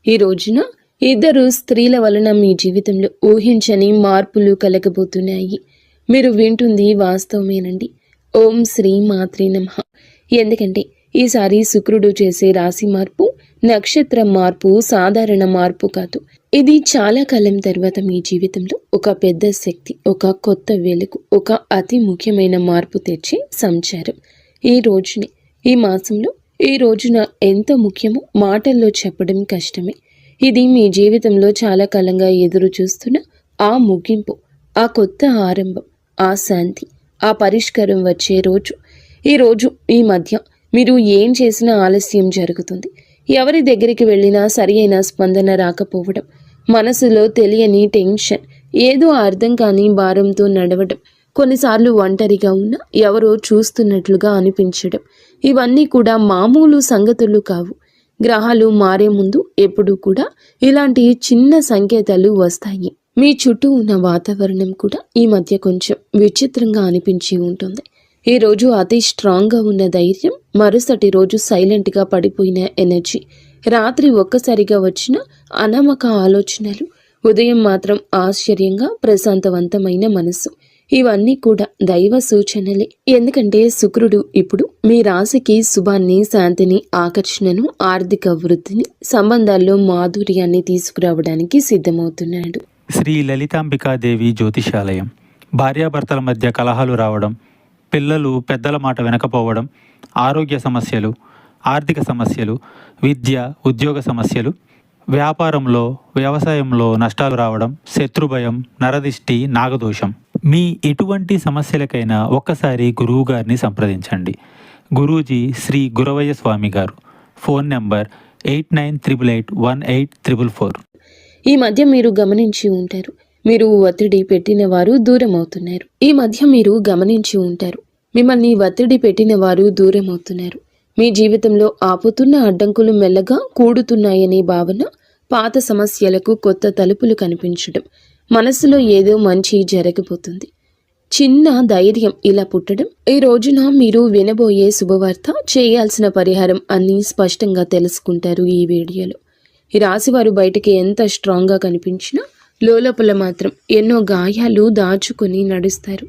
ఈ రోజున ఇద్దరు స్త్రీల వలన మీ జీవితంలో ఊహించని మార్పులు కలగబోతున్నాయి. మీరు వింటుంది వాస్తవమేనండి. ఓం శ్రీ మాత్రే నమః. ఎందుకంటే ఈసారి శుక్రుడు చేసే రాశి మార్పు, నక్షత్ర మార్పు సాధారణ మార్పు కాదు. ఇది చాలా కాలం తర్వాత మీ జీవితంలో ఒక పెద్ద శక్తి, ఒక కొత్త వెలుగు, ఒక అతి ముఖ్యమైన మార్పు తెచ్చే సంచారం. ఈ మాసంలో ఈ రోజున ఎంత ముఖ్యమో మాటల్లో చెప్పడం కష్టమే. ఇది మీ జీవితంలో చాలా కాలంగా ఎదురు చూస్తున్న ఆ ముగింపు, ఆ కొత్త ఆరంభం, ఆ శాంతి, ఆ పరిష్కారం వచ్చే రోజు. ఈ మధ్య మీరు ఏం చేసినా ఆలస్యం జరుగుతుంది. ఎవరి దగ్గరికి వెళ్ళినా సరి అయిన స్పందన రాకపోవడం, మనసులో తెలియని టెన్షన్, ఏదో అర్థం కాని భారంతో నడవడం, కొన్నిసార్లు ఒంటరిగా ఉన్న ఎవరో చూస్తున్నట్లుగా అనిపించడం, ఇవన్నీ కూడా మామూలు సంగతులు కావు. గ్రహాలు మారే ముందు ఎప్పుడూ కూడా ఇలాంటి చిన్న సంకేతాలు వస్తాయి. మీ చుట్టూ ఉన్న వాతావరణం కూడా ఈ మధ్య కొంచెం విచిత్రంగా అనిపించి ఉంటుంది. ఈ రోజు అతి స్ట్రాంగ్గా ఉన్న ధైర్యం, మరుసటి రోజు సైలెంట్గా పడిపోయిన ఎనర్జీ, రాత్రి ఒక్కసారిగా వచ్చిన అనామక ఆలోచనలు, ఉదయం మాత్రం ఆశ్చర్యంగా ప్రశాంతవంతమైన మనసు, ఇవన్నీ కూడా దైవ సూచనలే. ఎందుకంటే శుక్రుడు ఇప్పుడు మీ రాశికి శుభాన్ని, శాంతిని, ఆకర్షణను, ఆర్థిక వృద్ధిని, సంబంధాల్లో మాధుర్యాన్ని తీసుకురావడానికి సిద్ధమవుతున్నాడు. శ్రీ లలితాంబికాదేవి జ్యోతిషాలయం. భార్యాభర్తల మధ్య కలహాలు రావడం, పిల్లలు పెద్దల మాట వినకపోవడం, ఆరోగ్య సమస్యలు, ఆర్థిక సమస్యలు, విద్య, ఉద్యోగ సమస్యలు, వ్యాపారంలో, వ్యవసాయంలో నష్టాలు రావడం, శత్రుభయం, నరదిష్టి, నాగదోషం, మీ ఎటువంటి సమస్యలకైనా ఒక్కసారి గురువు గారిని సంప్రదించండి. గురూజీ శ్రీ గురవయ్య స్వామి గారు. Phone number 8988818444. ఈ మధ్య మీరు గమనించి ఉంటారు, మీరు ఒత్తిడి పెట్టిన వారు దూరం అవుతున్నారు. మిమ్మల్ని ఒత్తిడి పెట్టిన వారు దూరం అవుతున్నారు. మీ జీవితంలో ఆపుతున్న అడ్డంకులు మెల్లగా కూడుతున్నాయనే భావన, పాత సమస్యలకు కొత్త తలుపులు కనిపించడం, మనసులో ఏదో మంచి జరగబోతుంది, చిన్న ధైర్యం ఇలా పుట్టడం. ఈ రోజున మీరు వినబోయే శుభవార్త, చేయాల్సిన పరిహారం అన్నీ స్పష్టంగా తెలుసుకుంటారు ఈ వీడియోలో. ఈ రాశివారు బయటికి ఎంత స్ట్రాంగ్గా కనిపించినా లోపల మాత్రం ఎన్నో గాయాలు దాచుకొని నడుస్తారు.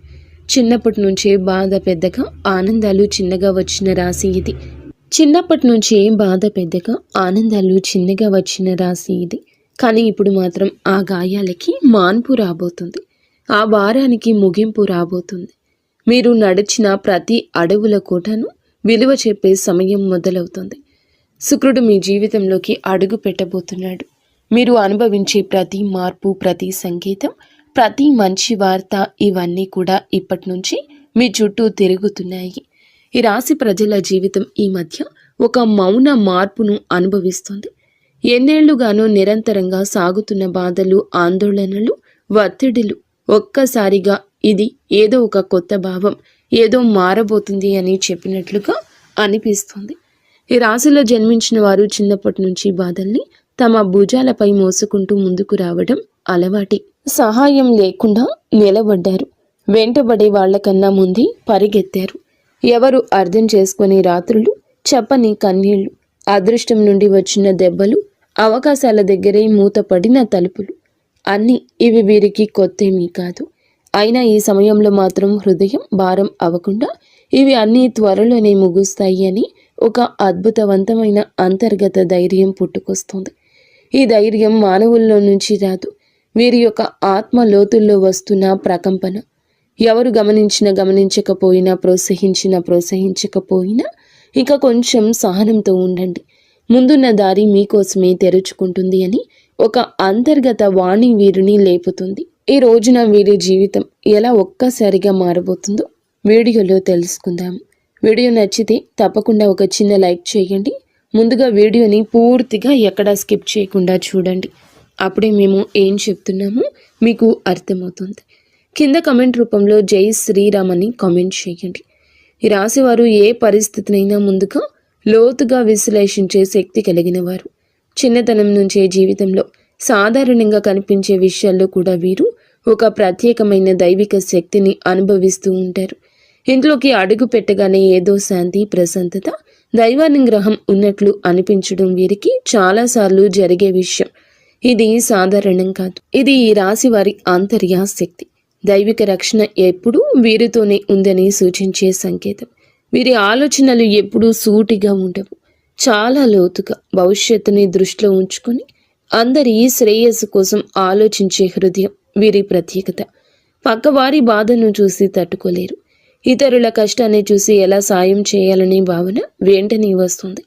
చిన్నప్పటి నుంచే బాధ పెద్దగా, ఆనందాలు చిన్నగా వచ్చిన రాశి ఇది. కానీ ఇప్పుడు మాత్రం ఆ గాయాలకి మాన్పు రాబోతుంది, ఆ భారానికి ముగింపు రాబోతుంది. మీరు నడిచిన ప్రతి అడవుల కోటను విలువ చెప్పే సమయం మొదలవుతుంది. శుక్రుడు మీ జీవితంలోకి అడుగు పెట్టబోతున్నాడు. మీరు అనుభవించే ప్రతి మార్పు, ప్రతి సంకేతం, ప్రతి మంచి వార్త, ఇవన్నీ కూడా ఇప్పటి నుంచి మీ చుట్టూ తిరుగుతున్నాయి. ఈ రాశి ప్రజల జీవితం ఈ మధ్య ఒక మౌన మార్పును అనుభవిస్తుంది. ఎన్నేళ్లుగానో నిరంతరంగా సాగుతున్న బాధలు, ఆందోళనలు, ఒత్తిడిలు ఒక్కసారిగా ఇది ఏదో ఒక కొత్త భావం, ఏదో మారబోతుంది అని చెప్పినట్లుగా అనిపిస్తుంది. ఈ రాశిలో జన్మించిన వారు చిన్నప్పటి నుంచి బాధల్ని తమ భుజాలపై మోసుకుంటూ ముందుకు రావడం అలవాటి. సహాయం లేకుండా నిలబడ్డారు. వెంటబడే వాళ్లకన్నా ముందే పరిగెత్తారు. ఎవరు అర్థం చేసుకునే రాత్రులు, చెప్పని కన్నీళ్లు, అదృష్టం నుండి వచ్చిన దెబ్బలు, అవకాశాల దగ్గరే మూతపడిన తలుపులు, అన్నీ ఇవి వీరికి కొత్తేమీ కాదు. అయినా ఈ సమయంలో మాత్రం హృదయం భారం అవ్వకుండా ఇవి అన్నీ త్వరలోనే ముగుస్తాయి అని ఒక అద్భుతవంతమైన అంతర్గత ధైర్యం పుట్టుకొస్తుంది. ఈ ధైర్యం మానవుల్లో నుంచి రాదు, వీరి యొక్క ఆత్మ లోతుల్లో వస్తున్న ప్రకంపన. ఎవరు గమనించకపోయినా, ప్రోత్సహించకపోయినా ఇంకా కొంచెం సహనంతో ఉండండి. ముందున్న దారి మీకోసమే తెరుచుకుంటుంది అని ఒక అంతర్గత వాణి వీరిని లేపుతుంది. ఈ రోజున వీరి జీవితం ఎలా ఒక్కసారిగా మారబోతుందో వీడియోలో తెలుసుకుందాం. వీడియో నచ్చితే తప్పకుండా ఒక చిన్న లైక్ చేయండి. ముందుగా వీడియోని పూర్తిగా ఎక్కడా స్కిప్ చేయకుండా చూడండి. అప్పుడే మేము ఏం చెప్తున్నామో మీకు అర్థమవుతుంది. కింద కమెంట్ రూపంలో జై శ్రీరామ్ అని కామెంట్ చేయండి. ఈ రాశివారు ఏ పరిస్థితినైనా ముందుగా లోతుగా విశ్లేషించే శక్తి కలిగిన వారు. చిన్నతనం నుంచే జీవితంలో సాధారణంగా కనిపించే విషయాల్లో కూడా వీరు ఒక ప్రత్యేకమైన దైవిక శక్తిని అనుభవిస్తూ ఉంటారు. ఇంట్లోకి అడుగు పెట్టగానే ఏదో శాంతి, ప్రశాంతత, దైవానుగ్రహం ఉన్నట్లు అనిపించడం వీరికి చాలాసార్లు జరిగే విషయం. ఇది సాధారణం కాదు. ఇది ఈ రాశి వారి ఆంతర్య శక్తి. దైవిక రక్షణ ఎప్పుడూ వీరితోనే ఉందని సూచించే సంకేతం. వీరి ఆలోచనలు ఎప్పుడూ సూటిగా ఉండవు, చాలా లోతుగా భవిష్యత్తుని దృష్టిలో ఉంచుకొని అందరి శ్రేయస్సు కోసం ఆలోచించే హృదయం వీరి ప్రత్యేకత. పక్కవారి బాధను చూసి తట్టుకోలేరు. ఇతరుల కష్టాన్ని చూసి ఎలా సాయం చేయాలనే భావన వెంటనే వస్తుంది.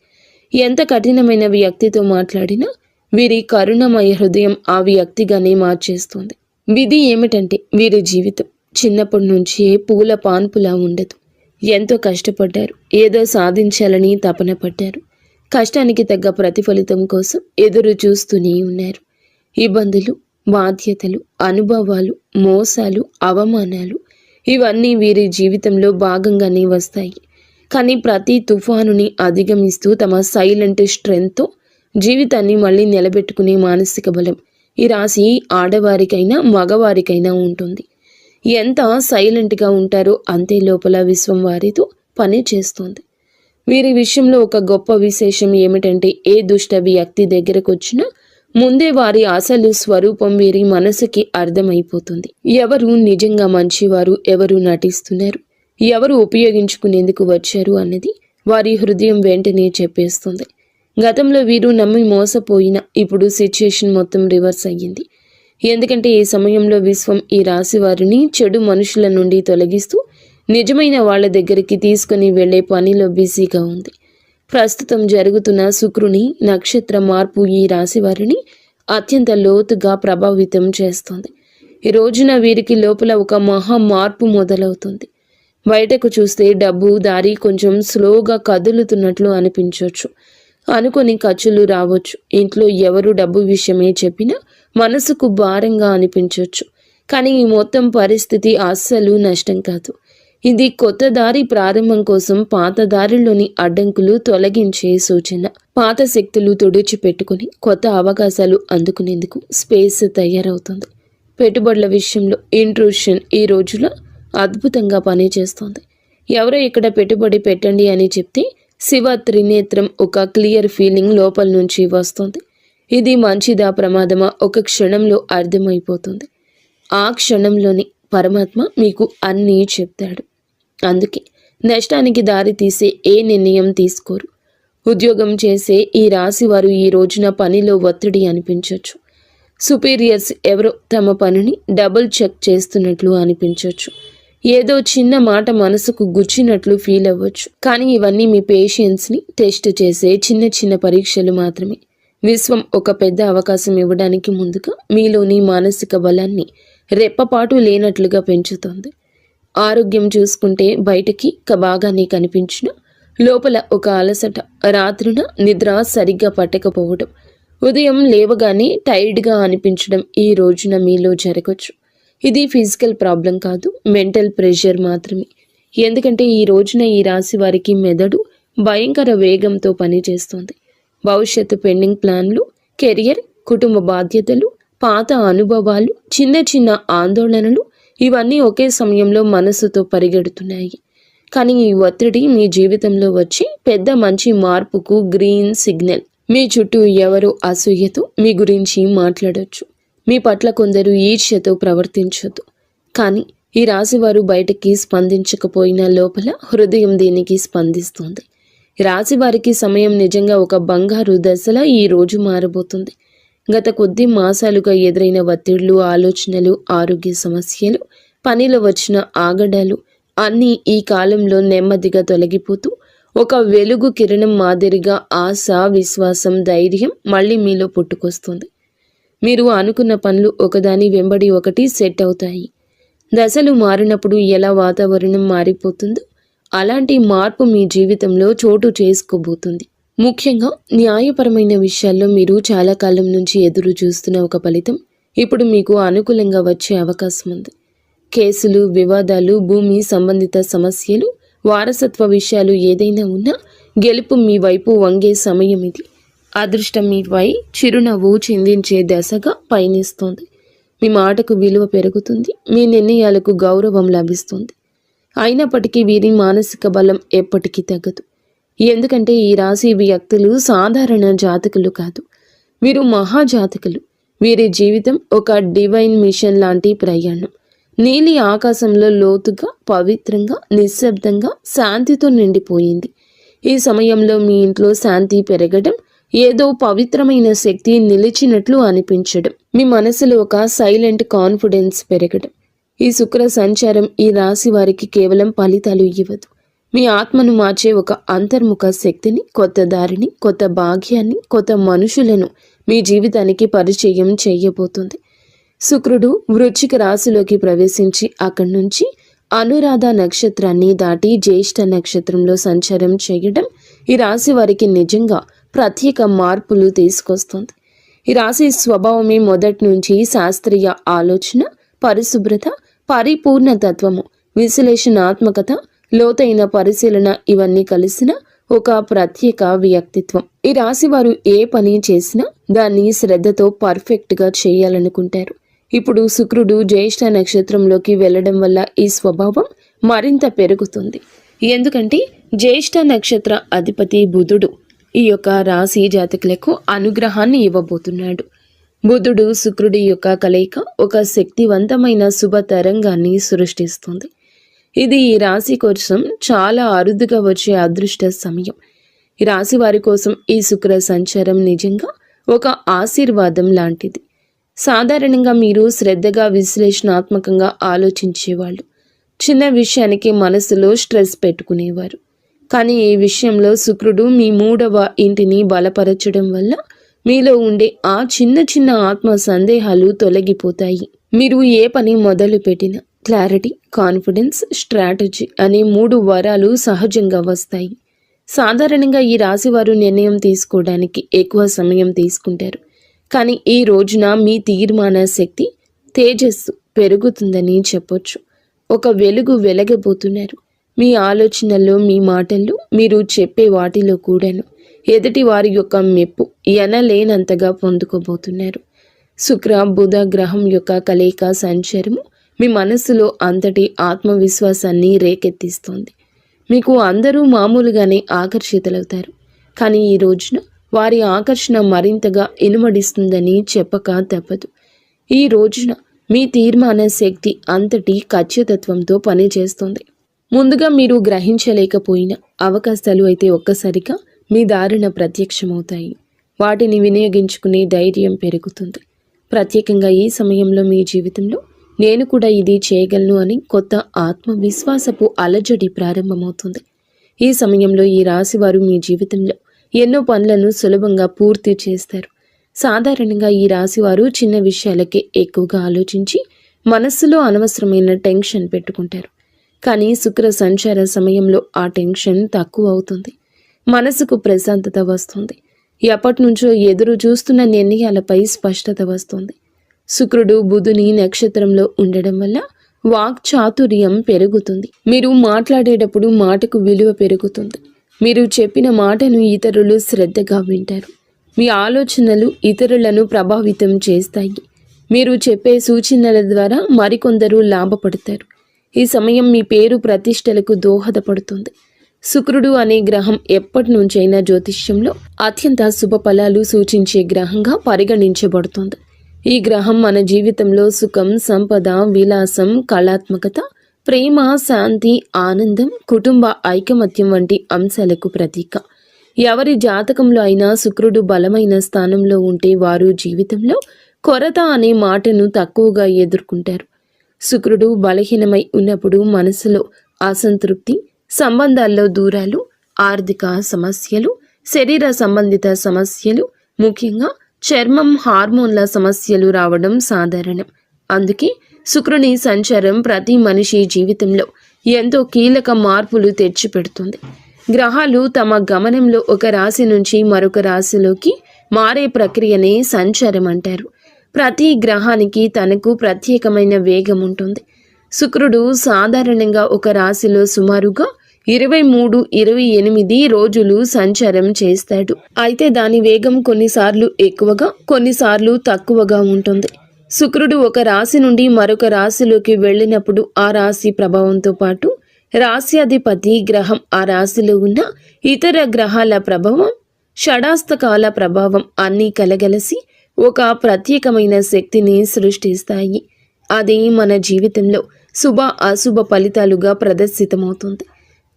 ఎంత కఠినమైన వ్యక్తితో మాట్లాడినా వీరి కరుణమయ హృదయం ఆ వ్యక్తిగానే మార్చేస్తుంది. విధి ఏమిటంటే వీరి జీవితం చిన్నప్పటి నుంచే పూల పాన్పులా ఉండదు. ఎంతో కష్టపడ్డారు, ఏదో సాధించాలని తపన పడ్డారు. కష్టానికి తగ్గ ప్రతిఫలితం కోసం ఎదురు చూస్తూనే ఉన్నారు. ఇబ్బందులు, బాధ్యతలు, అనుభవాలు, మోసాలు, అవమానాలు ఇవన్నీ వీరి జీవితంలో భాగంగానే వస్తాయి. కానీ ప్రతి తుఫానుని అధిగమిస్తూ తమ సైలెంట్ స్ట్రెంగ్త్తో జీవితాన్ని మళ్ళీ నిలబెట్టుకునే మానసిక బలం ఈ రాశి ఆడవారికైనా మగవారికైనా ఉంటుంది. ఎంత సైలెంట్గా ఉంటారో అంతే లోపల విశ్వం వారితో పని చేస్తుంది. వీరి విషయంలో ఒక గొప్ప విశేషం ఏమిటంటే ఏ దుష్ట వ్యక్తి దగ్గరకు వచ్చినా ముందే వారి అసలు స్వరూపం వీరి మనసుకి అర్థమైపోతుంది. ఎవరు నిజంగా మంచివారు, ఎవరు నటిస్తున్నారు, ఎవరు ఉపయోగించుకునేందుకు వచ్చారు అన్నది వారి హృదయం వెంటనే చెప్పేస్తుంది. గతంలో వీరు నమ్మి మోసపోయిన ఇప్పుడు సిచ్యుయేషన్ మొత్తం రివర్స్ అయ్యింది. ఎందుకంటే ఈ సమయంలో విశ్వం ఈ రాశి వారిని చెడు మనుషుల నుండి తొలగిస్తూ నిజమైన వాళ్ళ దగ్గరికి తీసుకుని వెళ్లే పనిలో బిజీగా ఉంది. ప్రస్తుతం జరుగుతున్న శుక్రుని నక్షత్ర మార్పు ఈ రాశి వారిని అత్యంత లోతుగా ప్రభావితం చేస్తుంది. ఈ రోజున వీరికి లోపల ఒక మహా మార్పు మొదలవుతుంది. బయటకు చూస్తే డబ్బు దారి కొంచెం స్లోగా కదులుతున్నట్లు అనిపించవచ్చు. అనుకొని ఖర్చులు రావచ్చు. ఇంట్లో ఎవరు డబ్బు విషయమే చెప్పినా మనసుకు భారంగా అనిపించవచ్చు. కానీ ఈ మొత్తం పరిస్థితి అస్సలు నష్టం కాదు. ఇది కొత్త దారి ప్రారంభం కోసం పాత దారిలోని అడ్డంకులు తొలగించే సూచన. పాత శక్తులు తుడిచిపెట్టుకుని కొత్త అవకాశాలు అందుకునేందుకు స్పేస్ తయారవుతుంది. పెట్టుబడుల విషయంలో ఇంట్రూషన్ ఈ రోజులో అద్భుతంగా పనిచేస్తుంది. ఎవరో ఇక్కడ పెట్టుబడి పెట్టండి అని చెప్తే శివ త్రినేత్రం ఒక క్లియర్ ఫీలింగ్ లోపల నుంచి వస్తుంది. ఇది మంచిదా ప్రమాదమా ఒక క్షణంలో అర్థమైపోతుంది. ఆ క్షణంలోని పరమాత్మ మీకు అన్నీ చెప్తాడు. అందుకే నష్టానికి దారి తీసే ఏ నిర్ణయం తీసుకోరు. ఉద్యోగం చేసే ఈ రాశి వారు ఈ రోజున పనిలో ఒత్తిడి అనిపించవచ్చు. సుపీరియర్స్ ఎవరో తమ పనిని డబుల్ చెక్ చేస్తున్నట్లు అనిపించవచ్చు. ఏదో చిన్న మాట మనసుకు గుచ్చినట్లు ఫీల్ అవ్వచ్చు. కానీ ఇవన్నీ మీ పేషెన్స్ని టెస్ట్ చేసే చిన్న చిన్న పరీక్షలు మాత్రమే. విశ్వం ఒక పెద్ద అవకాశం ఇవ్వడానికి ముందుగా మీలోని మానసిక బలాన్ని రెప్పపాటు లేనట్లుగా పెంచుతుంది. ఆరోగ్యం చూసుకుంటే బయటికి బాగానే కనిపించిన లోపల ఒక అలసట, రాత్రిన నిద్ర సరిగ్గా పట్టకపోవడం, ఉదయం లేవగానే టైర్డ్గా అనిపించడం ఈ రోజున మీలో జరగచ్చు. ఇది ఫిజికల్ ప్రాబ్లం కాదు, మెంటల్ ప్రెషర్ మాత్రమే. ఎందుకంటే ఈ రోజున ఈ రాశి వారికి మెదడు భయంకర వేగంతో పనిచేస్తుంది. భవిష్యత్తు పెండింగ్ ప్లాన్లు, కెరియర్, కుటుంబ బాధ్యతలు, పాత అనుభవాలు, చిన్న చిన్న ఆందోళనలు ఇవన్నీ ఒకే సమయంలో మనసుతో పరిగెడుతున్నాయి. కానీ ఈ ఒత్తిడి మీ జీవితంలో వచ్చి పెద్ద మంచి మార్పుకు గ్రీన్ సిగ్నల్. మీ చుట్టూ ఎవరో అసూయతో మీ గురించి మాట్లాడొచ్చు. మీ పట్ల కొందరు ఈర్ష్యతో ప్రవర్తించొద్దు. కానీ ఈ రాశివారు బయటకి స్పందించకపోయినా లోపల హృదయం దీనికి స్పందిస్తుంది. రాశివారికి సమయం నిజంగా ఒక బంగారు దశలా ఈ రోజు మారబోతుంది. గత కొద్ది మాసాలుగా ఎదురైన ఒత్తిళ్లు, ఆలోచనలు, ఆరోగ్య సమస్యలు, పనిలో వచ్చిన ఆగడాలు అన్నీ ఈ కాలంలో నెమ్మదిగా తొలగిపోతూ ఒక వెలుగు కిరణం మాదిరిగా ఆశ, విశ్వాసం, ధైర్యం మళ్ళీ మీలో పుట్టుకొస్తుంది. మీరు అనుకున్న పనులు ఒకదాని వెంబడి ఒకటి సెట్ అవుతాయి. దశలు మారినప్పుడు ఎలా వాతావరణం మారిపోతుందో అలాంటి మార్పు మీ జీవితంలో చోటు చేసుకోబోతుంది. ముఖ్యంగా న్యాయపరమైన విషయాల్లో మీరు చాలా కాలం నుంచి ఎదురు చూస్తున్న ఒక ఫలితం ఇప్పుడు మీకు అనుకూలంగా వచ్చే అవకాశం ఉంది. కేసులు, వివాదాలు, భూమి సంబంధిత సమస్యలు, వారసత్వ విషయాలు ఏదైనా ఉన్నా గెలుపు మీ వైపు వంగే సమయం ఇది. అదృష్టం మీపై చిరునవ్వు చిందించే దశగా పయనిస్తోంది. మీ మాటకు విలువ పెరుగుతుంది, మీ నిర్ణయాలకు గౌరవం లభిస్తుంది. అయినప్పటికీ వీరి మానసిక బలం ఎప్పటికీ తగ్గదు. ఎందుకంటే ఈ రాశి వ్యక్తులు సాధారణ జాతకులు కాదు, వీరు మహాజాతకులు. వీరి జీవితం ఒక డివైన్ మిషన్ లాంటి ప్రయాణం. నీలి ఆకాశంలో లోతుగా, పవిత్రంగా, నిశ్శబ్దంగా, శాంతితో నిండిపోయింది. ఈ సమయంలో మీ ఇంట్లో శాంతి పెరగడం, ఏదో పవిత్రమైన శక్తి నిలిచినట్లు అనిపించడం, మీ మనసులో ఒక సైలెంట్ కాన్ఫిడెన్స్ పెరగడం. ఈ శుక్ర సంచారం ఈ రాశి వారికి కేవలం ఫలితాలు ఇవ్వదు, మీ ఆత్మను మార్చే ఒక అంతర్ముఖ శక్తిని, కొత్త దారిని, కొత్త భాగ్యాన్ని, కొత్త మనుషులను మీ జీవితానికి పరిచయం చేయబోతుంది. శుక్రుడు వృశ్చిక రాశిలోకి ప్రవేశించి అక్కడి నుంచి అనురాధ నక్షత్రాన్ని దాటి జ్యేష్ఠ నక్షత్రంలో సంచారం చేయడం ఈ రాశి వారికి నిజంగా ప్రత్యేక మార్పులు తీసుకొస్తుంది. ఈ రాశి స్వభావమే మొదటి నుంచి శాస్త్రీయ ఆలోచన, పరిశుభ్రత, పరిపూర్ణ తత్వము, విశ్లేషణాత్మకత, లోతైన పరిశీలన ఇవన్నీ కలిసిన ఒక ప్రత్యేక వ్యక్తిత్వం. ఈ రాశి వారు ఏ పని చేసినా దాన్ని శ్రద్ధతో పర్ఫెక్ట్గా చేయాలనుకుంటారు. ఇప్పుడు శుక్రుడు జ్యేష్ఠ నక్షత్రంలోకి వెళ్ళడం వల్ల ఈ స్వభావం మరింత పెరుగుతుంది. ఎందుకంటే జ్యేష్ఠ నక్షత్ర అధిపతి బుధుడు ఈ యొక్క రాశి జాతకులకు అనుగ్రహాన్ని ఇవ్వబోతున్నాడు. బుధుడు శుక్రుడి యొక్క కలయిక ఒక శక్తివంతమైన శుభ తరంగాన్ని సృష్టిస్తుంది. ఇది ఈ రాశి కోసం చాలా అరుదుగా వచ్చే అదృష్ట సమయం. ఈ రాశి వారి కోసం ఈ శుక్ర సంచారం నిజంగా ఒక ఆశీర్వాదం లాంటిది. సాధారణంగా మీరు శ్రద్ధగా, విశ్లేషణాత్మకంగా ఆలోచించేవాళ్ళు. చిన్న విషయానికి మనసులో స్ట్రెస్ పెట్టుకునేవారు. కానీ ఈ విషయంలో శుక్రుడు మీ 3వ ఇంటిని బలపరచడం వల్ల మీలో ఉండే ఆ చిన్న చిన్న ఆత్మ సందేహాలు తొలగిపోతాయి. మీరు ఏ పని మొదలు పెట్టినా క్లారిటీ, కాన్ఫిడెన్స్, స్ట్రాటజీ అనే 3 వరాలు సహజంగా వస్తాయి. సాధారణంగా ఈ రాశివారు నిర్ణయం తీసుకోవడానికి ఎక్కువ సమయం తీసుకుంటారు. కానీ ఈ రోజున మీ తీర్మాన శక్తి, తేజస్సు పెరుగుతుందని చెప్పొచ్చు. ఒక వెలుగు వెలగబోతున్నారు. మీ ఆలోచనల్లో, మీ మాటల్లో, మీరు చెప్పే వాటిలో కూడాను ఎదుటి వారి యొక్క మెప్పు ఎనలేనంతగా పొందుకోబోతున్నారు. శుక్ర బుధ గ్రహం యొక్క కలయిక సంచారము మీ మనస్సులో అంతటి ఆత్మవిశ్వాసాన్ని రేకెత్తిస్తోంది. మీకు అందరూ మామూలుగానే ఆకర్షితులవుతారు. కానీ ఈ రోజున వారి ఆకర్షణ మరింతగా ఇనుమడిస్తుందని చెప్పక తప్పదు. ఈ రోజున మీ తీర్మాన శక్తి అంతటి ఖచ్చితత్వంతో పనిచేస్తుంది. ముందుగా మీరు గ్రహించలేకపోయిన అవకాశాలు అయితే ఒక్కసారిగా మీ దారిన ప్రత్యక్షమవుతాయి. వాటిని వినియోగించుకునే ధైర్యం పెరుగుతుంది. ప్రత్యేకంగా ఈ సమయంలో మీ జీవితంలో నేను కూడా ఇది చేయగలను అని కొత్త ఆత్మవిశ్వాసపు అలజడి ప్రారంభమవుతుంది. ఈ సమయంలో ఈ రాశివారు మీ జీవితంలో ఎన్నో పనులను సులభంగా పూర్తి చేస్తారు. సాధారణంగా ఈ రాశివారు చిన్న విషయాలకే ఎక్కువగా ఆలోచించి మనస్సులో అనవసరమైన టెన్షన్ పెట్టుకుంటారు. కానీ శుక్ర సంచార సమయంలో ఆ టెన్షన్ తక్కువ అవుతుంది. మనసుకు ప్రశాంతత వస్తుంది. ఎప్పటి నుంచో ఎదురు చూస్తున్న నిర్ణయాలపై స్పష్టత వస్తుంది. శుక్రుడు బుధుని నక్షత్రంలో ఉండడం వల్ల వాక్ చాతుర్యం పెరుగుతుంది. మీరు మాట్లాడేటప్పుడు మాటకు విలువ పెరుగుతుంది. మీరు చెప్పిన మాటను ఇతరులు శ్రద్ధగా వింటారు. మీ ఆలోచనలు ఇతరులను ప్రభావితం చేస్తాయి. మీరు చెప్పే సూచనల ద్వారా మరికొందరు లాభపడతారు. ఈ సమయం మీ పేరు ప్రతిష్టలకు దోహదపడుతుంది. శుక్రుడు అనే గ్రహం ఎప్పటి నుంచైనా జ్యోతిష్యంలో అత్యంత శుభ ఫలాలు సూచించే గ్రహంగా పరిగణించబడుతుంది. ఈ గ్రహం మన జీవితంలో సుఖం, సంపద, విలాసం, కళాత్మకత, ప్రేమ, శాంతి, ఆనందం, కుటుంబ ఐకమత్యం వంటి అంశాలకు ప్రతీక. ఎవరి జాతకంలో అయినా శుక్రుడు బలమైన స్థానంలో ఉంటే వారు జీవితంలో కొరత అనే మాటను తక్కువగా ఎదుర్కొంటారు. శుక్రుడు బలహీనమై ఉన్నప్పుడు మనసులో అసంతృప్తి, సంబంధాల్లో దూరాలు, ఆర్థిక సమస్యలు, శరీర సంబంధిత సమస్యలు, ముఖ్యంగా చర్మం, హార్మోన్ల సమస్యలు రావడం సాధారణం. అందుకే శుక్రుని సంచారం ప్రతి మనిషి జీవితంలో ఎంతో కీలక మార్పులు తెచ్చిపెడుతుంది. గ్రహాలు తమ గమనంలో ఒక రాశి నుంచి మరొక రాశిలోకి మారే ప్రక్రియనే సంచారం అంటారు. ప్రతి గ్రహానికి తనకు ప్రత్యేకమైన వేగం ఉంటుంది. శుక్రుడు సాధారణంగా ఒక రాశిలో సుమారుగా 23-28 రోజులు సంచారం చేస్తాడు. అయితే దాని వేగం కొన్నిసార్లు ఎక్కువగా, కొన్నిసార్లు తక్కువగా ఉంటుంది. శుక్రుడు ఒక రాశి నుండి మరొక రాశిలోకి వెళ్ళినప్పుడు ఆ రాశి ప్రభావంతో పాటు రాశ్యాధిపతి గ్రహం ఆ రాశిలో ఉన్న ఇతర గ్రహాల ప్రభావం, షడాస్తకాల ప్రభావం అన్నీ కలగలసి ఒక ప్రత్యేకమైన శక్తిని సృష్టిస్తాయి. అది మన జీవితంలో శుభ అశుభ ఫలితాలుగా ప్రదర్శితమవుతుంది.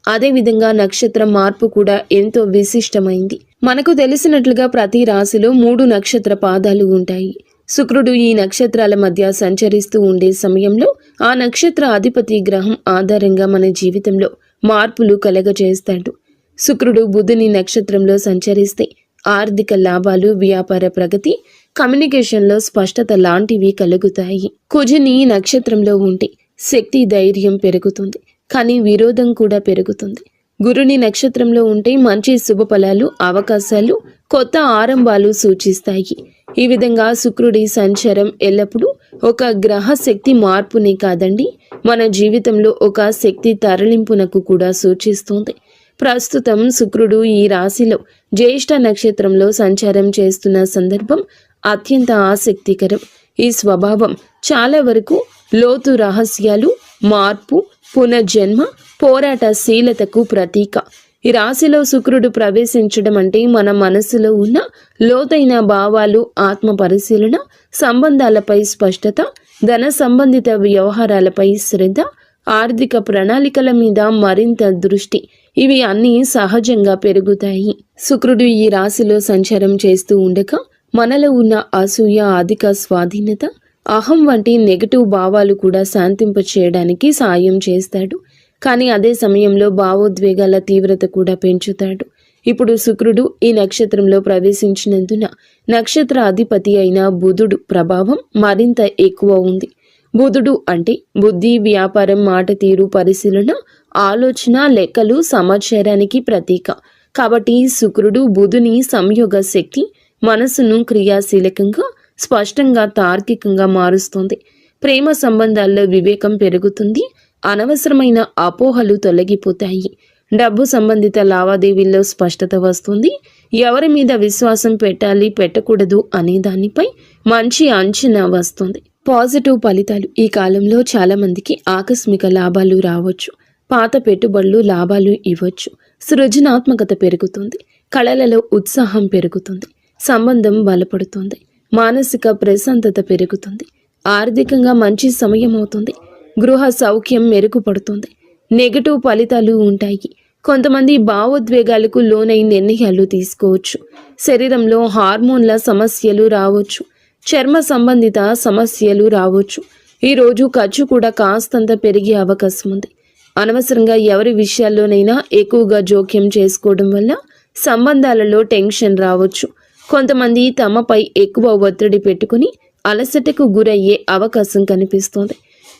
అదేవిధంగా నక్షత్ర మార్పు కూడా ఎంతో విశిష్టమైంది. మనకు తెలిసినట్లుగా ప్రతి రాశిలో 3 నక్షత్ర పాదాలు ఉంటాయి. శుక్రుడు ఈ నక్షత్రాల మధ్య సంచరిస్తూ ఉండే సమయంలో ఆ నక్షత్ర అధిపతి గ్రహం ఆధారంగా మన జీవితంలో మార్పులు కలగజేస్తాడు. శుక్రుడు బుధుని నక్షత్రంలో సంచరిస్తే ఆర్థిక లాభాలు, వ్యాపార ప్రగతి, కమ్యూనికేషన్లో స్పష్టత లాంటివి కలుగుతాయి. కుజుని నక్షత్రంలో ఉంటే శక్తి, ధైర్యం పెరుగుతుంది, కానీ విరోధం కూడా పెరుగుతుంది. గురుని నక్షత్రంలో ఉంటే మంచి శుభ ఫలాలు, అవకాశాలు, కొత్త ఆరంభాలు సూచిస్తాయి. ఈ విధంగా శుక్రుడి సంచారం ఎల్లప్పుడూ ఒక గ్రహ శక్తి మార్పునే కాదండి, మన జీవితంలో ఒక శక్తి తరలింపునకు కూడా సూచిస్తుంది. ప్రస్తుతం శుక్రుడు ఈ రాశిలో జ్యేష్ఠ నక్షత్రంలో సంచారం చేస్తున్న సందర్భం అత్యంత ఆసక్తికరం. ఈ స్వభావం చాలా వరకు లోతు రహస్యాలు, మార్పు, పునర్జన్మ, పోరాటశీలతకు ప్రతీక. ఈ రాశిలో శుక్రుడు ప్రవేశించడం అంటే మన మనసులో ఉన్న లోతైన భావాలు, ఆత్మ పరిశీలన, సంబంధాలపై స్పష్టత, ధన సంబంధిత వ్యవహారాలపై శ్రద్ధ, ఆర్థిక ప్రణాళికల మీద మరింత దృష్టి, ఇవి అన్నీ సహజంగా పెరుగుతాయి. శుక్రుడు ఈ రాశిలో సంచారం చేస్తూ ఉండగా మనలో ఉన్న అసూయ, అధిక స్వాధీనత, అహం వంటి నెగటివ్ భావాలు కూడా శాంతింప చేయడానికి సాయం చేస్తాడు. కానీ అదే సమయంలో భావోద్వేగాల తీవ్రత కూడా పెంచుతాడు. ఇప్పుడు శుక్రుడు ఈ నక్షత్రంలో ప్రవేశించినందున నక్షత్ర అధిపతి అయిన బుధుడు ప్రభావం మరింత ఎక్కువ ఉంది. బుధుడు అంటే బుద్ధి, వ్యాపారం, మాట తీరు, పరిశీలన, ఆలోచన, లెక్కలు, సమాచారానికి ప్రతీక. కాబట్టి శుక్రుడు బుధుని సంయోగ శక్తి మనసును క్రియాశీలకంగా, స్పష్టంగా, తార్కికంగా మారుస్తుంది. ప్రేమ సంబంధాల్లో వివేకం పెరుగుతుంది. అనవసరమైన అపోహలు తొలగిపోతాయి. డబ్బు సంబంధిత లావాదేవీల్లో స్పష్టత వస్తుంది. ఎవరి మీద విశ్వాసం పెట్టాలి, పెట్టకూడదు అనే దానిపై మంచి అంచనా వస్తుంది. పాజిటివ్ ఫలితాలు. ఈ కాలంలో చాలా మందికి ఆకస్మిక లాభాలు రావచ్చు. పాత పెట్టుబడులు లాభాలు ఇవ్వచ్చు. సృజనాత్మకత పెరుగుతుంది. కళలలో ఉత్సాహం పెరుగుతుంది. సంబంధం బలపడుతుంది. మానసిక ప్రశాంతత పెరుగుతుంది. ఆర్థికంగా మంచి సమయం అవుతుంది. గృహ సౌఖ్యం మెరుగుపడుతుంది. నెగటివ్ ఫలితాలు ఉంటాయి. కొంతమంది భావోద్వేగాలకు లోనై నిర్ణయాలు తీసుకోవచ్చు. శరీరంలో హార్మోన్ల సమస్యలు రావచ్చు. చర్మ సంబంధిత సమస్యలు రావచ్చు. ఈరోజు ఖర్చు కూడా కాస్తంత పెరిగే అవకాశం ఉంది. అనవసరంగా ఎవరి విషయాల్లోనైనా ఎక్కువగా జోక్యం చేసుకోవడం వల్ల సంబంధాలలో టెన్షన్ రావచ్చు. కొంతమంది తమపై ఎక్కువ ఒత్తిడి పెట్టుకుని అలసటకు గురయ్యే అవకాశం కనిపిస్తోంది.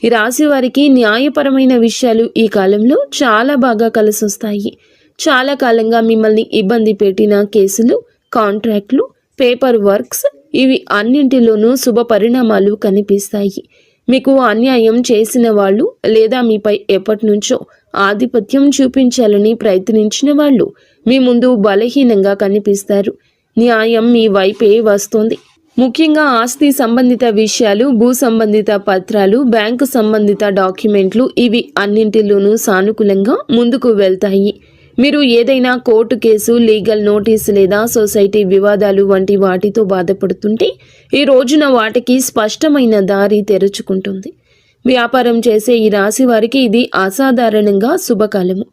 ఈ రాశి వారికి న్యాయపరమైన విషయాలు ఈ కాలంలో చాలా బాగా కలిసొస్తాయి. చాలా కాలంగా మిమ్మల్ని ఇబ్బంది పెట్టిన కేసులు, కాంట్రాక్ట్లు, పేపర్ వర్క్స్, ఇవి అన్నింటిలోనూ శుభ పరిణామాలు కనిపిస్తాయి. మీకు అన్యాయం చేసిన వాళ్ళు లేదా మీపై ఎప్పటి నుంచో ఆధిపత్యం చూపించాలని ప్రయత్నించిన వాళ్ళు మీ ముందు బలహీనంగా కనిపిస్తారు. న్యాయం మీ వైపే వస్తుంది. ముఖ్యంగా ఆస్తి సంబంధిత విషయాలు, భూ సంబంధిత పత్రాలు, బ్యాంకు సంబంధిత డాక్యుమెంట్లు, ఇవి అన్నింటిలోనూ సానుకూలంగా ముందుకు వెళ్తాయి. మీరు ఏదైనా కోర్టు కేసు, లీగల్ నోటీస్ లేదా సొసైటీ వివాదాలు వంటి వాటితో బాధపడుతుంటే ఈ రోజున వాటికి స్పష్టమైన దారి తెరుచుకుంటుంది. వ్యాపారం చేసే ఈ రాశి వారికి ఇది అసాధారణంగా శుభకాలము.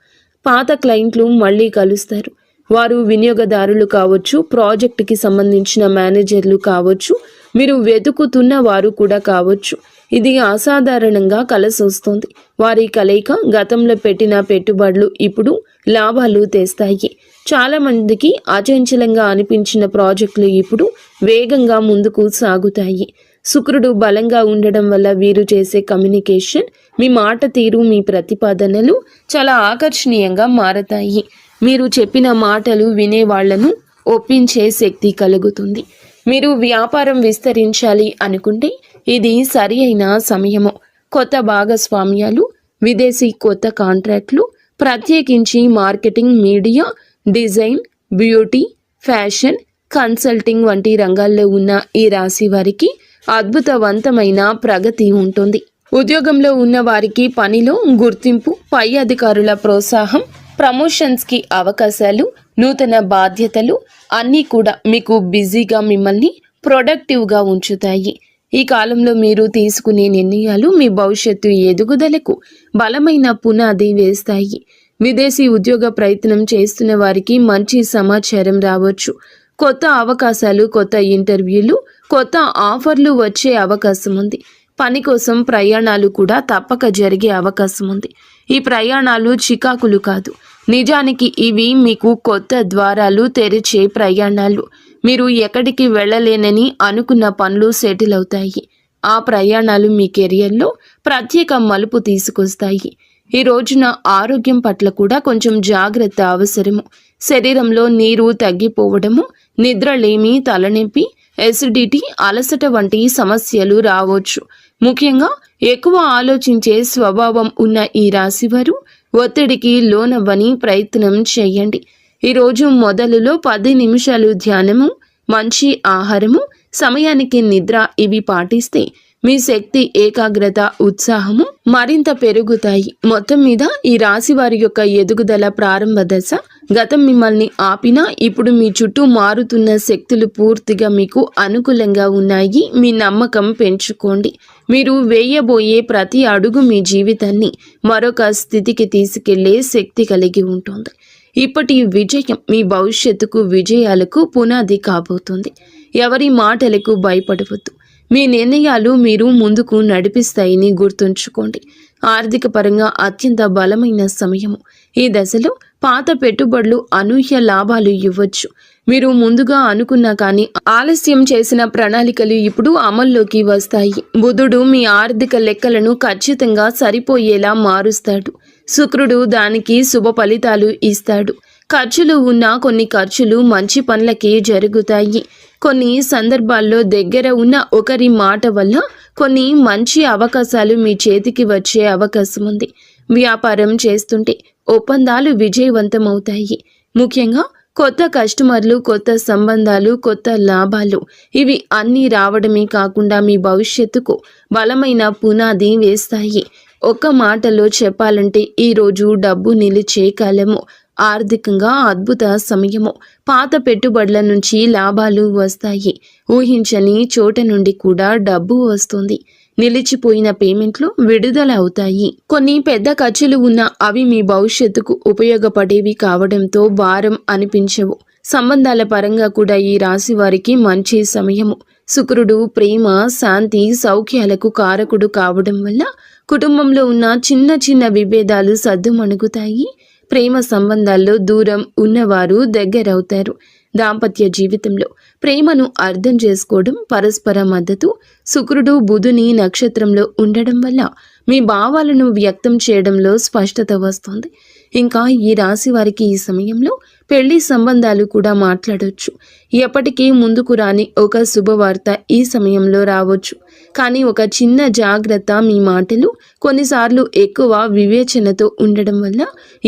పాత క్లయింట్లు మళ్ళీ కలుస్తారు. వారు వినియోగదారులు కావచ్చు, ప్రాజెక్టుకి సంబంధించిన మేనేజర్లు కావచ్చు, మీరు వెతుకుతున్న వారు కూడా కావచ్చు. ఇది అసాధారణంగా కలిసొస్తుంది. వారి కలయిక గతంలో పెట్టిన పెట్టుబడులు ఇప్పుడు లాభాలు తెస్తాయి. చాలా మందికి అచంచలంగా అనిపించిన ప్రాజెక్టులు ఇప్పుడు వేగంగా ముందుకు సాగుతాయి. శుక్రుడు బలంగా ఉండడం వల్ల వీరు చేసే కమ్యూనికేషన్, మీ మాట తీరు, మీ ప్రతిపాదనలు చాలా ఆకర్షణీయంగా మారతాయి. మీరు చెప్పిన మాటలు వినేవాళ్లను ఒప్పించే శక్తి కలుగుతుంది. మీరు వ్యాపారం విస్తరించాలి అనుకుంటే ఇది సరి అయిన సమయము. కొత్త భాగస్వామ్యాలు, విదేశీ కొత్త కాంట్రాక్ట్లు, ప్రత్యేకించి marketing, media, design, beauty, fashion, consulting వంటి రంగాల్లో ఉన్న ఈ రాశి వారికి అద్భుతవంతమైన ప్రగతి ఉంటుంది. ఉద్యోగంలో ఉన్న వారికి పనిలో గుర్తింపు, పై అధికారుల ప్రోత్సాహం, ప్రమోషన్స్కి అవకాశాలు, నూతన బాధ్యతలు అన్నీ కూడా మీకు బిజీగా మిమ్మల్ని ప్రొడక్టివ్గా ఉంచుతాయి. ఈ కాలంలో మీరు తీసుకునే నిర్ణయాలు మీ భవిష్యత్తు ఎదుగుదలకు బలమైన పునాది వేస్తాయి. విదేశీ ఉద్యోగ ప్రయత్నం చేస్తున్న వారికి మంచి సమాచారం రావచ్చు. కొత్త అవకాశాలు, కొత్త ఇంటర్వ్యూలు, కొత్త ఆఫర్లు వచ్చే అవకాశం ఉంది. పని కోసం ప్రయాణాలు కూడా తప్పక జరిగే అవకాశం ఉంది. ఈ ప్రయాణాలు చికాకులు కాదు, నిజానికి ఇవి మీకు కొత్త ద్వారాలు తెరిచే ప్రయాణాలు. మీరు ఎక్కడికి వెళ్ళలేనని అనుకున్న పనులు సెటిల్ అవుతాయి. ఆ ప్రయాణాలు మీ కెరియర్లో ప్రత్యేక మలుపు తీసుకొస్తాయి. ఈ రోజున ఆరోగ్యం పట్ల కూడా కొంచెం జాగ్రత్త అవసరము. శరీరంలో నీరు తగ్గిపోవడము, నిద్రలేమి, తలనొప్పి, ఎసిడిటీ, అలసట వంటి సమస్యలు రావచ్చు. ముఖ్యంగా ఎక్కువ ఆలోచించే స్వభావం ఉన్న ఈ రాశివారు ఒత్తిడికి లోనవ్వని ప్రయత్నం చేయండి. ఈరోజు మొదలులో 10 నిమిషాలు ధ్యానము, మంచి ఆహారము, సమయానికి నిద్ర ఇవి పాటిస్తే మీ శక్తి, ఏకాగ్రత, ఉత్సాహము మరింత పెరుగుతాయి. మొత్తం మీద ఈ రాశి వారి యొక్క ఎదుగుదల ప్రారంభ దశ. గతం మిమ్మల్ని ఆపినా ఇప్పుడు మీ చుట్టూ మారుతున్న శక్తులు పూర్తిగా మీకు అనుకూలంగా ఉన్నాయి. మీ నమ్మకం పెంచుకోండి. మీరు వేయబోయే ప్రతి అడుగు మీ జీవితాన్ని మరొక స్థితికి తీసుకెళ్లే శక్తి కలిగి ఉంటుంది. ఇప్పటి విజయం మీ భవిష్యత్తుకు, విజయాలకు పునాది కాబోతుంది. ఎవరి మాటలకు భయపడవద్దు. మీ నిర్ణయాలు మీరు ముందుకు నడిపిస్తాయని గుర్తుంచుకోండి. ఆర్థిక పరంగా అత్యంత బలమైన సమయము. ఈ దశలో పాత పెట్టుబడులు అనూహ్య లాభాలు ఇవ్వచ్చు. మీరు ముందుగా అనుకున్నా కానీ ఆలస్యం చేసిన ప్రణాళికలు ఇప్పుడు అమల్లోకి వస్తాయి. బుధుడు మీ ఆర్థిక లెక్కలను ఖచ్చితంగా సరిపోయేలా మారుస్తాడు. శుక్రుడు దానికి శుభ ఫలితాలు ఇస్తాడు. ఖర్చులు ఉన్న కొన్ని ఖర్చులు మంచి పనులకే జరుగుతాయి. కొన్ని సందర్భాల్లో దగ్గర ఉన్న ఒకరి మాట వల్ల కొన్ని మంచి అవకాశాలు మీ చేతికి వచ్చే అవకాశం ఉంది. వ్యాపారం చేస్తుంటే ఒప్పందాలు విజయవంతమవుతాయి. ముఖ్యంగా కొత్త కస్టమర్లు, కొత్త సంబంధాలు, కొత్త లాభాలు ఇవి అన్నీ రావడమే కాకుండా మీ భవిష్యత్తుకు బలమైన పునాది వేస్తాయి. ఒక్క మాటలో చెప్పాలంటే ఈరోజు డబ్బు నిలిచే కాలము. ఆర్థికంగా అద్భుత సమయము. పాత పెట్టుబడుల నుంచి లాభాలు వస్తాయి. ఊహించని చోట నుండి కూడా డబ్బు వస్తుంది. నిలిచిపోయిన పేమెంట్లు విడుదల అవుతాయి. కొన్ని పెద్ద ఖర్చులు ఉన్నా అవి మీ భవిష్యత్తుకు ఉపయోగపడేవి కావడంతో భారం అనిపించవు. సంబంధాల పరంగా కూడా ఈ రాశి వారికి మంచి సమయము. శుక్రుడు ప్రేమ, శాంతి, సౌఖ్యాలకు కారకుడు కావడం వల్ల కుటుంబంలో ఉన్న చిన్న చిన్న విభేదాలు సద్దుమణుగుతాయి. ప్రేమ సంబంధాల్లో దూరం ఉన్నవారు దగ్గరవుతారు. దాంపత్య జీవితంలో ప్రేమను అర్థం చేసుకోవడం, పరస్పర మద్దతు. శుక్రుడు బుధుని నక్షత్రంలో ఉండడం వల్ల మీ భావాలను వ్యక్తం చేయడంలో స్పష్టత వస్తుంది. ఇంకా ఈ రాశి వారికి ఈ సమయంలో పెళ్లి సంబంధాలు కూడా మాట్లాడవచ్చు. ఎప్పటికీ ముందుకు రాని ఒక శుభవార్త ఈ సమయంలో రావచ్చు. కానీ ఒక చిన్న జాగ్రత్త, మీ మాటలు కొన్నిసార్లు ఎక్కువ వివేచనతో ఉండడం వల్ల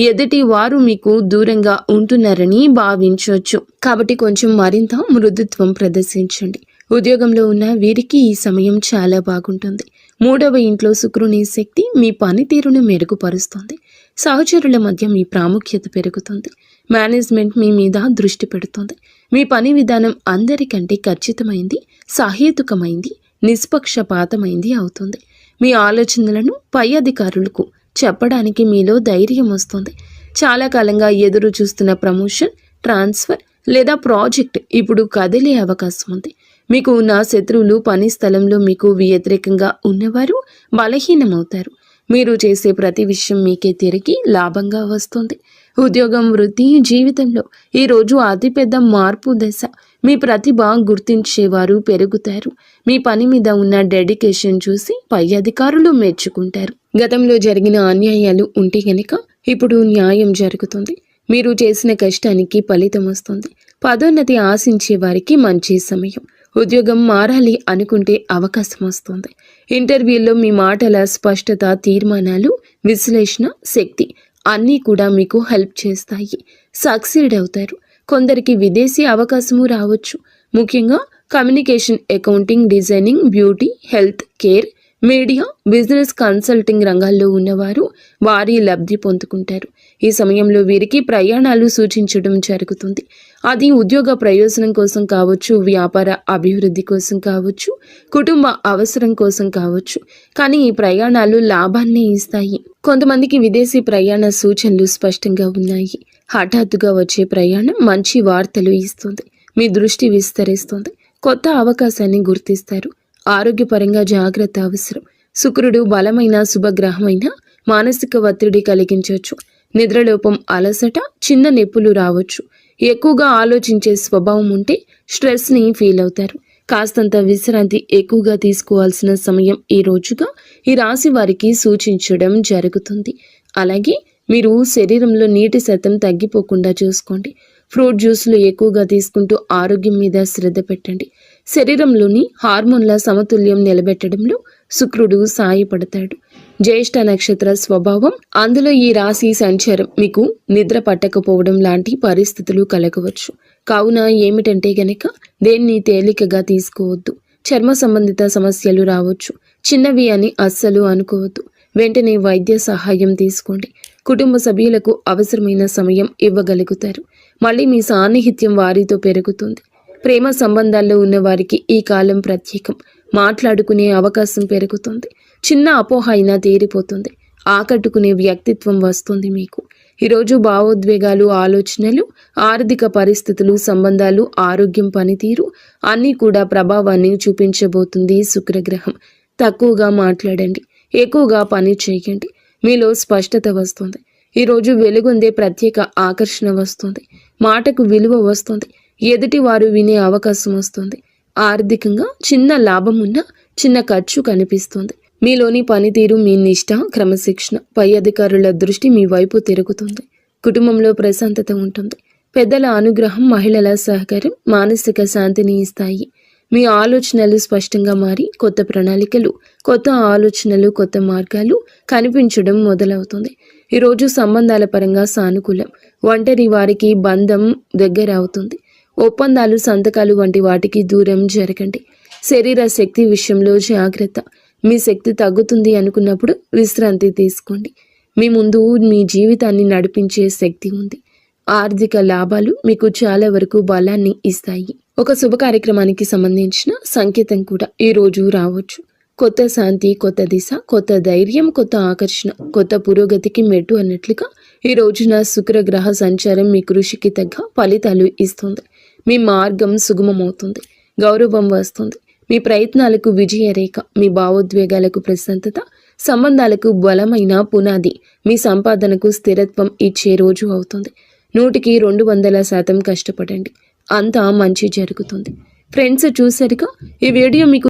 ఎదుటి వారు మీకు దూరంగా ఉంటున్నారని భావించవచ్చు. కాబట్టి కొంచెం మరింత మృదుత్వం ప్రదర్శించండి. ఉద్యోగంలో ఉన్న వీరికి ఈ సమయం చాలా బాగుంటుంది. 3వ ఇంట్లో శుక్రుని శక్తి మీ పనితీరును మెరుగుపరుస్తుంది. సహచరుల మధ్య మీ ప్రాముఖ్యత పెరుగుతుంది. మేనేజ్మెంట్ మీ మీద దృష్టి పెడుతుంది. మీ పని విధానం అందరికంటే ఖచ్చితమైంది, సహేతుకమైంది, నిష్పక్షపాతమైంది అవుతుంది. మీ ఆలోచనలను పై అధికారులకు చెప్పడానికి మీలో ధైర్యం వస్తుంది. చాలా కాలంగా ఎదురు చూస్తున్న ప్రమోషన్, ట్రాన్స్ఫర్ లేదా ప్రాజెక్ట్ ఇప్పుడు కదిలే అవకాశం ఉంది. మీకు ఉన్న శత్రువులు, పని స్థలంలో మీకు వ్యతిరేకంగా ఉన్నవారు బలహీనమవుతారు. మీరు చేసే ప్రతి విషయం మీకే తిరిగి లాభంగా వస్తుంది. ఉద్యోగం, వృత్తి, జీవితంలో ఈరోజు అతిపెద్ద మార్పు దశ. మీ ప్రతిభ గుర్తించేవారు పెరుగుతారు. మీ పని మీద ఉన్న డెడికేషన్ చూసి పై అధికారులు మెచ్చుకుంటారు. గతంలో జరిగిన అన్యాయాలు ఉంటే గనక ఇప్పుడు న్యాయం జరుగుతుంది. మీరు చేసిన కష్టానికి ఫలితం వస్తుంది. పదోన్నతి ఆశించే వారికి మంచి సమయం. ఉద్యోగం మారాలి అనుకుంటే అవకాశం వస్తుంది. ఇంటర్వ్యూల్లో మీ మాటల స్పష్టత, తీర్మానాలు, విశ్లేషణ శక్తి అన్నీ కూడా మీకు హెల్ప్ చేస్తాయి. సక్సీడ్ అవుతారు. కొందరికి విదేశీ అవకాశము రావచ్చు. ముఖ్యంగా communication, accounting, designing, beauty, health care, media, business consulting రంగాల్లో ఉన్నవారు వారి లబ్ధి పొందుకుంటారు. ఈ సమయంలో వీరికి ప్రయాణాలు సూచించడం జరుగుతుంది. అది ఉద్యోగ ప్రయోజనం కోసం కావచ్చు, వ్యాపార అభివృద్ధి కోసం కావచ్చు, కుటుంబ అవసరం కోసం కావచ్చు. కానీ ఈ ప్రయాణాలు లాభాన్ని ఇస్తాయి. కొంతమందికి విదేశీ ప్రయాణ సూచనలు స్పష్టంగా ఉన్నాయి. హఠాత్తుగా వచ్చే ప్రయాణం మంచి వార్తలు ఇస్తుంది. మీ దృష్టి విస్తరిస్తుంది. కొత్త అవకాశాన్ని గుర్తిస్తారు. ఆరోగ్యపరంగా జాగ్రత్త అవసరం. శుక్రుడు బలమైన శుభగ్రహమైన మానసిక ఒత్తిడి కలిగించవచ్చు. నిద్రలోపం, అలసట, చిన్న నొప్పులు రావచ్చు. ఎక్కువగా ఆలోచించే స్వభావం ఉంటే స్ట్రెస్ని ఫీల్ అవుతారు. కాస్తంత విశ్రాంతి ఎక్కువగా తీసుకోవాల్సిన సమయం ఈ రోజుగా ఈ రాశి వారికి సూచించడం జరుగుతుంది. అలాగే మీరు శరీరంలో నీటి శాతం తగ్గిపోకుండా చూసుకోండి. ఫ్రూట్ జ్యూస్లు ఎక్కువగా తీసుకుంటూ ఆరోగ్యం మీద శ్రద్ధ పెట్టండి. శరీరంలోని హార్మోన్ల సమతుల్యం నిలబెట్టడంలో శుక్రుడు సాయపడతాడు. జ్యేష్ఠ నక్షత్ర స్వభావం, అందులో ఈ రాశి సంచారం మీకు నిద్ర పట్టకపోవడం లాంటి పరిస్థితులు కలగవచ్చు. కావున ఏమిటంటే గనక దేన్ని తేలికగా తీసుకోవద్దు. చర్మ సంబంధిత సమస్యలు రావచ్చు. చిన్నవి అని అస్సలు అనుకోవద్దు. వెంటనే వైద్య సహాయం తీసుకోండి. కుటుంబ సభ్యులకు అవసరమైన సమయం ఇవ్వగలుగుతారు. మళ్ళీ మీ సాన్నిహిత్యం వారితో పెరుగుతుంది. ప్రేమ సంబంధాల్లో ఉన్న వారికి ఈ కాలం ప్రత్యేకం. మాట్లాడుకునే అవకాశం పెరుగుతుంది. చిన్న అపోహ అయినా తీరిపోతుంది. ఆకట్టుకునే వ్యక్తిత్వం వస్తుంది మీకు. ఈరోజు భావోద్వేగాలు, ఆలోచనలు, ఆర్థిక పరిస్థితులు, సంబంధాలు, ఆరోగ్యం, పనితీరు అన్నీ కూడా ప్రభావాన్ని చూపించబోతుంది శుక్రగ్రహం. తక్కువగా మాట్లాడండి. ఎక్కువగా పని చేయండి. మీలో స్పష్టత వస్తుంది. ఈరోజు వెలుగొందే ప్రత్యేక ఆకర్షణ వస్తుంది. మాటకు విలువ వస్తుంది. ఎదుటి వారు వినే అవకాశం వస్తుంది. ఆర్థికంగా చిన్న లాభం ఉన్న చిన్న ఖర్చు కనిపిస్తుంది. మీలోని పనితీరు, మీ నిష్ఠ, క్రమశిక్షణ, పై అధికారుల దృష్టి మీ వైపు తిరుగుతుంది. కుటుంబంలో ప్రశాంతత ఉంటుంది. పెద్దల అనుగ్రహం, మహిళల సహకారం మానసిక శాంతిని ఇస్తాయి. మీ ఆలోచనలు స్పష్టంగా మారి కొత్త ప్రణాళికలు, కొత్త ఆలోచనలు, కొత్త మార్గాలు కనిపించడం మొదలవుతుంది. ఈరోజు సంబంధాల పరంగా సానుకూలం. ఒంటరి వారికి బంధం దగ్గర అవుతుంది. ఒప్పందాలు, సంతకాలు వంటి వాటికి దూరం జరగండి. శరీర శక్తి విషయంలో జాగ్రత్త. మీ శక్తి తగ్గుతుంది అనుకున్నప్పుడు విశ్రాంతి తీసుకోండి. మీ ముందు మీ జీవితాన్ని నడిపించే శక్తి ఉంది. ఆర్థిక లాభాలు మీకు చాలా వరకు బలాన్ని ఇస్తాయి. ఒక శుభ కార్యక్రమానికి సంబంధించిన సంకేతం కూడా ఈ రోజు రావచ్చు. కొత్త శాంతి, కొత్త దిశ, కొత్త ధైర్యం, కొత్త ఆకర్షణ, కొత్త పురోగతికి మెట్టు అన్నట్లుగా ఈ రోజున శుక్రగ్రహ సంచారం మీ కృషికి తగ్గ ఫలితాలు ఇస్తుంది. మీ మార్గం సుగమమవుతుంది. గౌరవం వస్తుంది. మీ ప్రయత్నాలకు విజయరేఖ, మీ భావోద్వేగాలకు ప్రశాంతత, సంబంధాలకు బలమైన పునాది, మీ సంపాదనకు స్థిరత్వం ఇచ్చే రోజు అవుతుంది. 100% కష్టపడండి. అంతా మంచి జరుగుతుంది. ఫ్రెండ్స్, చూసారుగా ఈ వీడియో మీకు